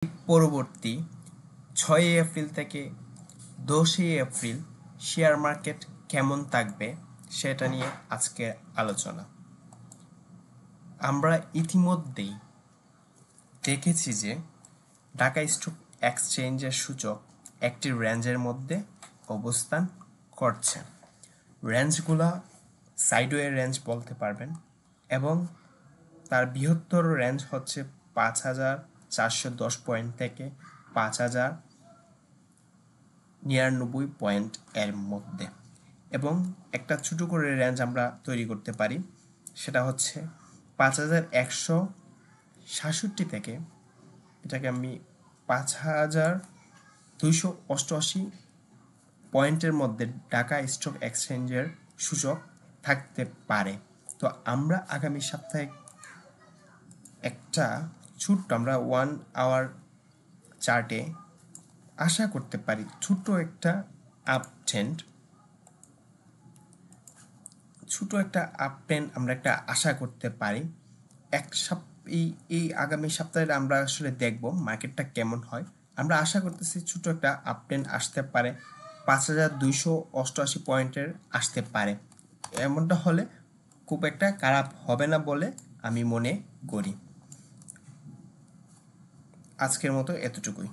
পরবর্তী 6 এপ্রিল থেকে 10 April share market কেমন থাকবে সেটা নিয়ে আজকের আলোচনা। আমরা ইতিমধ্যেই দেখেছি যে ঢাকা স্টক এক্সচেঞ্জের সূচক একটি রেঞ্জের মধ্যে অবস্থান করছে। রেঞ্জগুলা সাইডওয়ে রেঞ্জ বলতে পারবেন এবং তার বৃহত্তর রেঞ্জ হচ্ছে 5,410 পয়েন্ট থেকে 5,099 পয়েন্ট এর মধ্যে, এবং একটা ছোট করে রেঞ্জ আমরা তৈরি করতে পারি, সেটা হচ্ছে 5,167 থেকে এটাকে আমি 5,288 পয়েন্টের মধ্যে ঢাকা স্টক এক্সচেঞ্জের সূচক থাকতে পারে। তো আমরা আগামী সপ্তাহে একটা ছোট্ট আমরা 1 আওয়ার চার্টে আশা করতে পারি ছোট একটা আপ ট্রেন্ড আমরা একটা আশা করতে পারি। এই আগামী সপ্তাহে আমরা আসলে দেখব মার্কেটটা কেমন হয়। আমরা আশা করতেছি ছোট একটা আপ ট্রেন্ড আসতে পারে, 5,288 পয়েন্টের আসতে পারে। এমনটা হলে খুব একটা খারাপ হবে না বলে আমি মনে করি। আজকের মতো এতটুকুই।